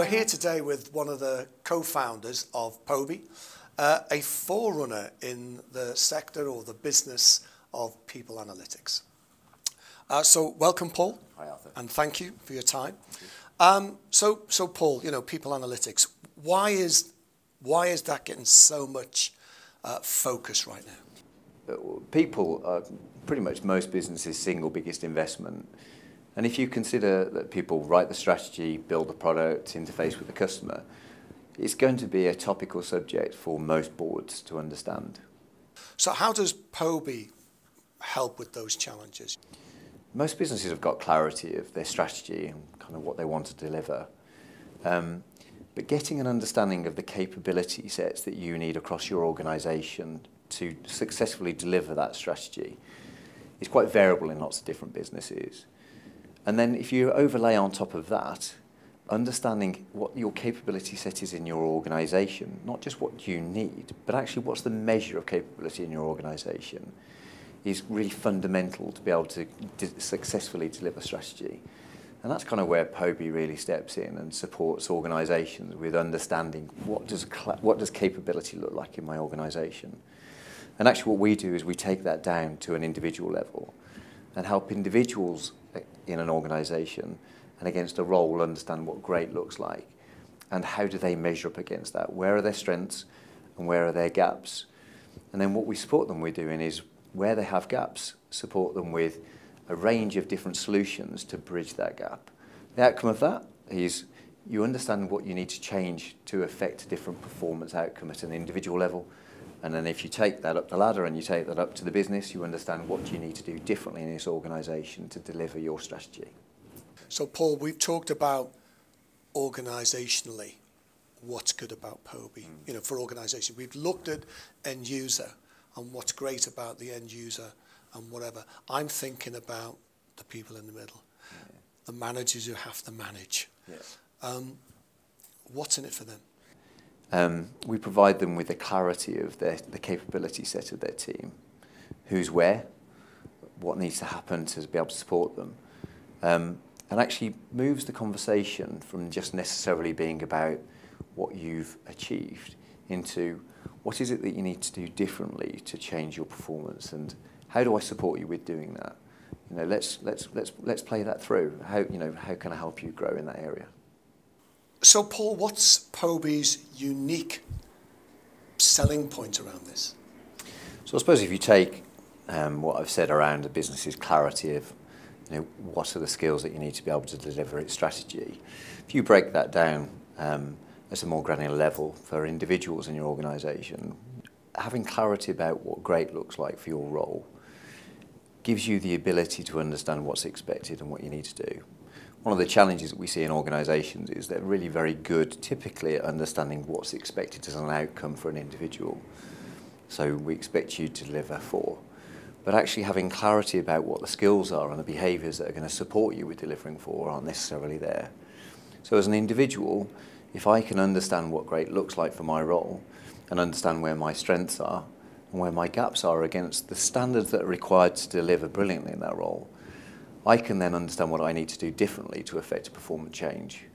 we're here today with one of the co-founders of Pobi, a forerunner in the sector or the business of people analytics. So welcome, Paul. Hi, Arthur. And thank you for your time. So Paul, you know, people analytics, why is that getting so much focus right now? People are pretty much most businesses' single biggest investment. And if you consider that people write the strategy, build the product, interface with the customer, it's going to be a topical subject for most boards to understand. So how does Pobi help with those challenges? Most businesses have got clarity of their strategy and kind of what they want to deliver. But getting an understanding of the capability sets that you need across your organisation to successfully deliver that strategy is quite variable in lots of different businesses. And then if you overlay on top of that, understanding what your capability set is in your organisation, not just what you need, but actually what's the measure of capability in your organisation, is really fundamental to be able to successfully deliver strategy. And that's kind of where Pobi really steps in and supports organisations with understanding what does capability look like in my organisation. And actually what we do is we take that down to an individual level and help individuals in an organisation and against a role understand what great looks like and how do they measure up against that. Where are their strengths and where are their gaps? And then what we support them with doing is where they have gaps, support them with a range of different solutions to bridge that gap. The outcome of that is you understand what you need to change to affect a different performance outcome at an individual level. And then if you take that up the ladder and you take that up to the business, you understand what you need to do differently in this organisation to deliver your strategy. So Paul, we've talked about organisationally what's good about Pobi, you know, for organisation. We've looked at end user and what's great about the end user and whatever. I'm thinking about the people in the middle, the managers who have to manage. Yeah. What's in it for them? We provide them with the clarity of the capability set of their team, who's where, what needs to happen to be able to support them, and actually moves the conversation from just necessarily being about what you've achieved into what is it that you need to do differently to change your performance, and how do I support you with doing that? You know, let's play that through. How can I help you grow in that area? So Paul, what's Pobi's unique selling point around this? So I suppose if you take what I've said around a business's clarity of, you know, what are the skills that you need to be able to deliver its strategy, if you break that down at a more granular level for individuals in your organisation, having clarity about what great looks like for your role gives you the ability to understand what's expected and what you need to do. One of the challenges that we see in organisations is they're really very good typically at understanding what's expected as an outcome for an individual. So we expect you to deliver 4. But actually having clarity about what the skills are and the behaviours that are going to support you with delivering 4 aren't necessarily there. So as an individual, if I can understand what great looks like for my role and understand where my strengths are and where my gaps are against the standards that are required to deliver brilliantly in that role, I can then understand what I need to do differently to affect a performance change.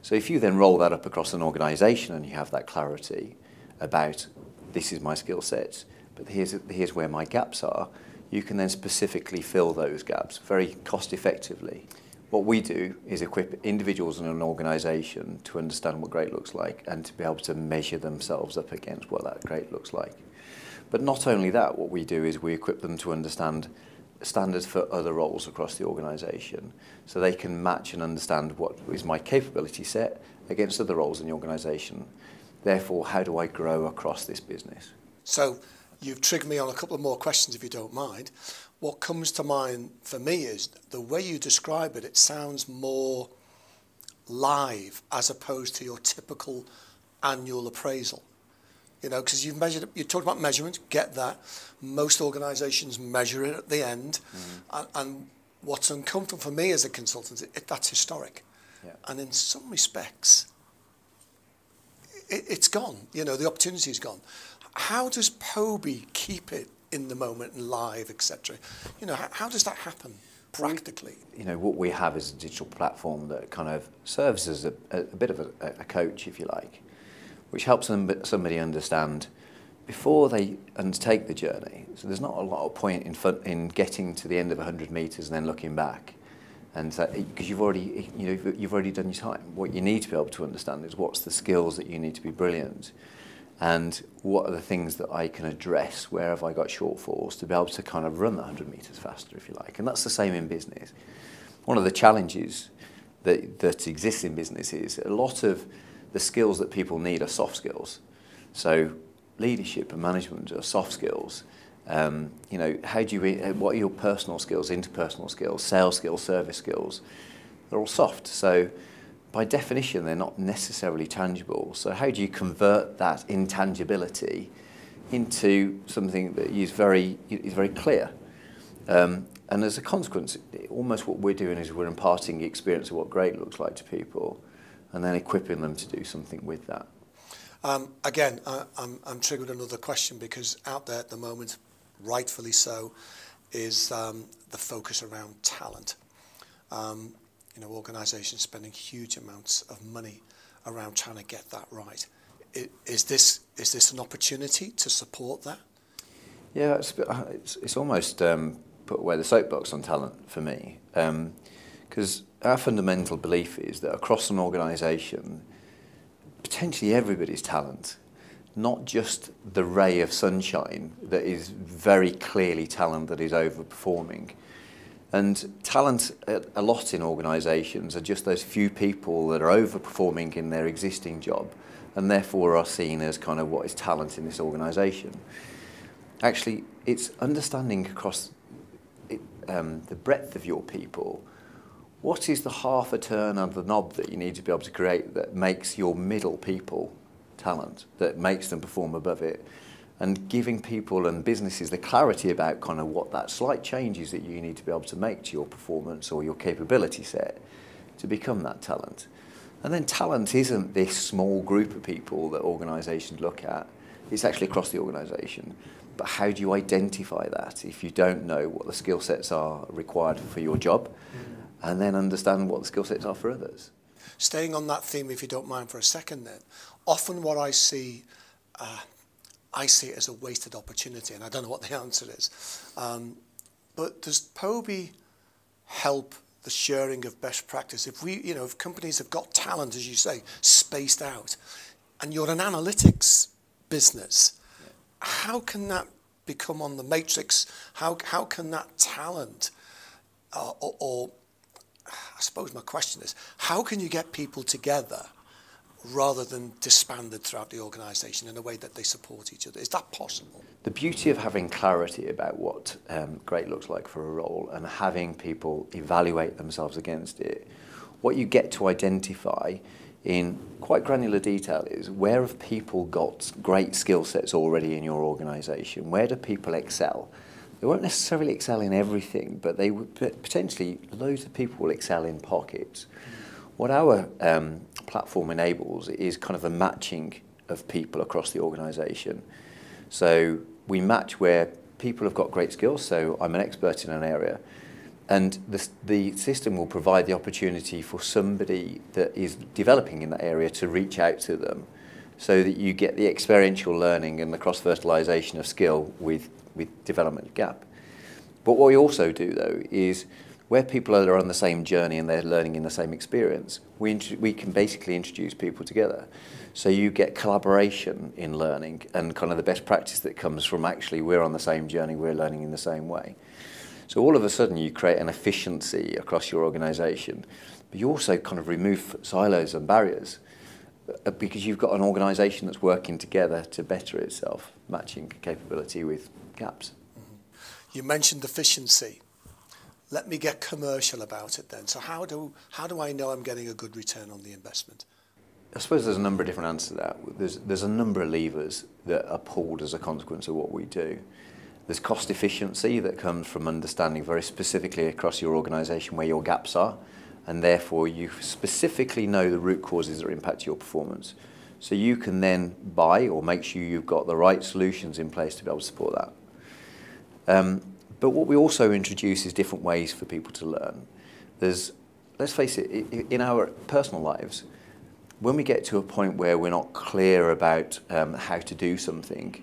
So if you then roll that up across an organisation and you have that clarity about this is my skill set, but here's where my gaps are, you can then specifically fill those gaps very cost effectively. What we do is equip individuals in an organisation to understand what great looks like and to be able to measure themselves up against what that great looks like. But not only that, what we do is we equip them to understand standards for other roles across the organisation so they can match and understand what is my capability set against other roles in the organisation. Therefore, how do I grow across this business? So you've triggered me on a couple of more questions if you don't mind. What comes to mind for me is the way you describe it, it sounds more live as opposed to your typical annual appraisal. You know, because you've measured, you talked about measurement, get that. Most organisations measure it at the end. And what's uncomfortable for me as a consultant, that's historic. Yeah. And in some respects, it's gone. You know, the opportunity's gone. How does Pobi keep it in the moment and live, etc.? You know, how does that happen? practically? You know, what we have is a digital platform that kind of serves as a bit of a coach, if you like, which helps somebody understand before they undertake the journey. So there's not a lot of point in getting to the end of 100 metres and then looking back, and because you've already done your time. What you need to be able to understand is what's the skills that you need to be brilliant, and what are the things that I can address, where have I got shortfalls, to be able to kind of run the 100 metres faster, if you like. And that's the same in business. One of the challenges that exists in business is a lot of the skills that people need are soft skills. So leadership and management are soft skills. You know, what are your personal skills, interpersonal skills, sales skills, service skills? They're all soft. So by definition, they're not necessarily tangible. So how do you convert that intangibility into something that is very clear? And as a consequence, almost what we're doing is we're imparting the experience of what great looks like to people, and then equipping them to do something with that. Again, I'm triggered another question, because out there at the moment, rightfully so, is the focus around talent. You know, organisations spending huge amounts of money around trying to get that right. Is this an opportunity to support that? Yeah, it's almost put away the soapbox on talent for me, because our fundamental belief is that across an organisation, potentially everybody's talent, not just the ray of sunshine that is very clearly talent that is overperforming. And talent a lot in organisations are just those few people that are overperforming in their existing job, and therefore are seen as kind of what is talent in this organisation. Actually, it's understanding across the breadth of your people, what is the half a turn of the knob that you need to be able to create that makes your middle people talent, that makes them perform above it, and giving people and businesses the clarity about kind of what that slight changes that you need to be able to make to your performance or your capability set to become that talent. And then talent isn't this small group of people that organisations look at, it's actually across the organisation. But how do you identify that if you don't know what the skill sets are required for your job, and then understand what the skill sets are for others? Staying on that theme, if you don't mind for a second then, often what I see it as a wasted opportunity, and I don't know what the answer is. But does Pobi help the sharing of best practice? If companies have got talent, as you say, spaced out, and you're an analytics business, how can that become on the matrix? How can that talent, or I suppose my question is, how can you get people together rather than disbanded throughout the organisation in a way that they support each other? Is that possible? The beauty of having clarity about what great looks like for a role and having people evaluate themselves against it, what you get to identify in quite granular detail is, where have people got great skill sets already in your organisation? Where do people excel? They won't necessarily excel in everything, but they would potentially, loads of people will excel in pockets. What our platform enables is kind of a matching of people across the organisation. So we match where people have got great skills, so I'm an expert in an area, and the system will provide the opportunity for somebody that is developing in that area to reach out to them, so that you get the experiential learning and the cross-fertilisation of skill with development gap. But what we also do, though, is where people are on the same journey and they're learning in the same experience, we can basically introduce people together. So you get collaboration in learning and kind of the best practice that comes from actually we're on the same journey, we're learning in the same way. So all of a sudden you create an efficiency across your organisation, but you also kind of remove silos and barriers because you've got an organisation that's working together to better itself, matching capability with gaps. You mentioned efficiency. Let me get commercial about it then. So how do I know I'm getting a good return on the investment? I suppose there's a number of different answers to that. There's a number of levers that are pulled as a consequence of what we do. There's cost efficiency that comes from understanding very specifically across your organisation where your gaps are, and therefore you specifically know the root causes that impact your performance. So you can then buy or make sure you've got the right solutions in place to be able to support that. But what we also introduce is different ways for people to learn. There's, let's face it, in our personal lives, when we get to a point where we're not clear about how to do something,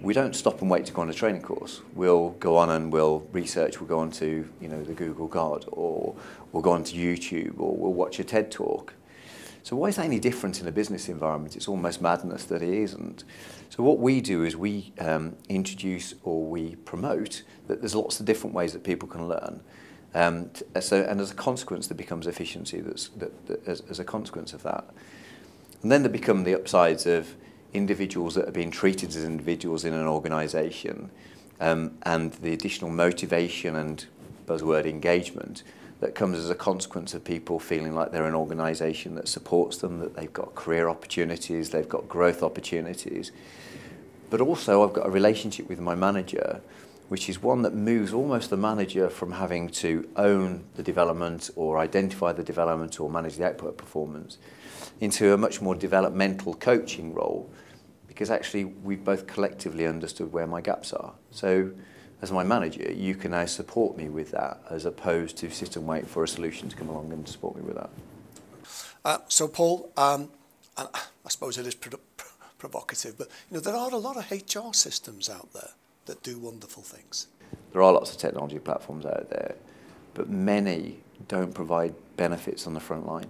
we don't stop and wait to go on a training course. We'll go on and we'll research, we'll go on to the Google God, or we'll go on to YouTube, or we'll watch a TED Talk. So why is that any different in a business environment? It's almost madness that it isn't. So what we do is we introduce or we promote that there's lots of different ways that people can learn. And as a consequence, there becomes efficiency as a consequence of that. And then there become the upsides of individuals that are being treated as individuals in an organisation, and the additional motivation and buzzword engagement that comes as a consequence of people feeling like they're an organisation that supports them, that they've got career opportunities, they've got growth opportunities. But also I've got a relationship with my manager, which is one that moves almost the manager from having to own the development or identify the development or manage the output performance into a much more developmental coaching role, because actually we've both collectively understood where my gaps are. So as my manager, you can now support me with that as opposed to sit and wait for a solution to come along and support me with that. So Paul, and I suppose it is provocative, but there are a lot of HR systems out there that do wonderful things. There are lots of technology platforms out there, but many don't provide benefits on the front line.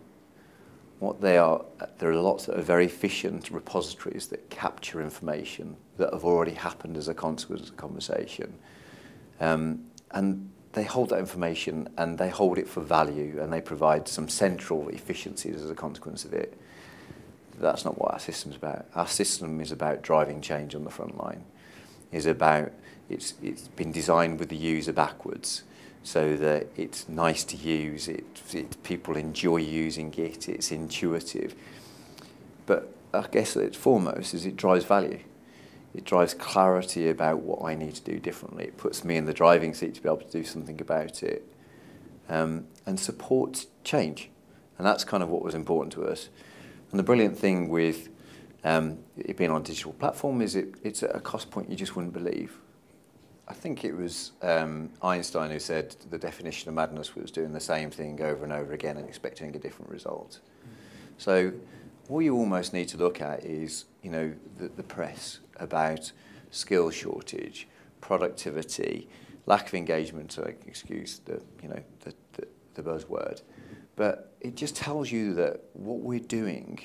What they are, there are lots that are very efficient repositories that capture information that have already happened as a consequence of the conversation. And they hold that information and they hold it for value, and they provide some central efficiencies as a consequence of it. That's not what our system's about. Our system is about driving change on the front line. It's been designed with the user backwards, so that it's nice to use, people enjoy using it, it's intuitive. But I guess at its foremost is it drives value. It drives clarity about what I need to do differently. It puts me in the driving seat to be able to do something about it, and supports change. And that's kind of what was important to us. And the brilliant thing with it being on a digital platform is it's at a cost point you just wouldn't believe. I think it was Einstein who said the definition of madness was doing the same thing over and over again and expecting a different result. So all you almost need to look at is, the press about skill shortage, productivity, lack of engagement, so excuse the buzzword. But it just tells you that what we're doing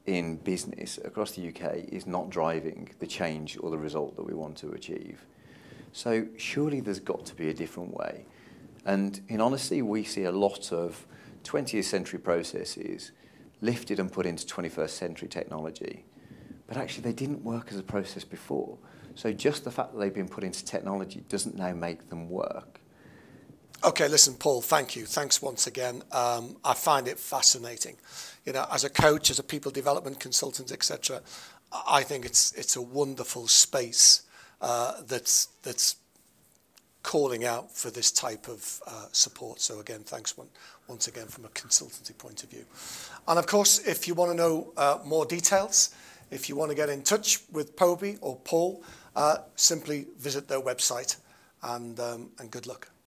in business across the UK is not driving the change or the result that we want to achieve. So surely there's got to be a different way. And in honesty, we see a lot of 20th century processes lifted and put into 21st century technology. But actually they didn't work as a process before. So just the fact that they've been put into technology doesn't now make them work. Okay, listen, Paul, thank you. Thanks once again. I find it fascinating. As a coach, as a people development consultant, etc., I think it's a wonderful space that's calling out for this type of support. So again, thanks once again from a consultancy point of view. And of course, if you want to know more details, if you want to get in touch with Pobi or Paul, simply visit their website, and good luck.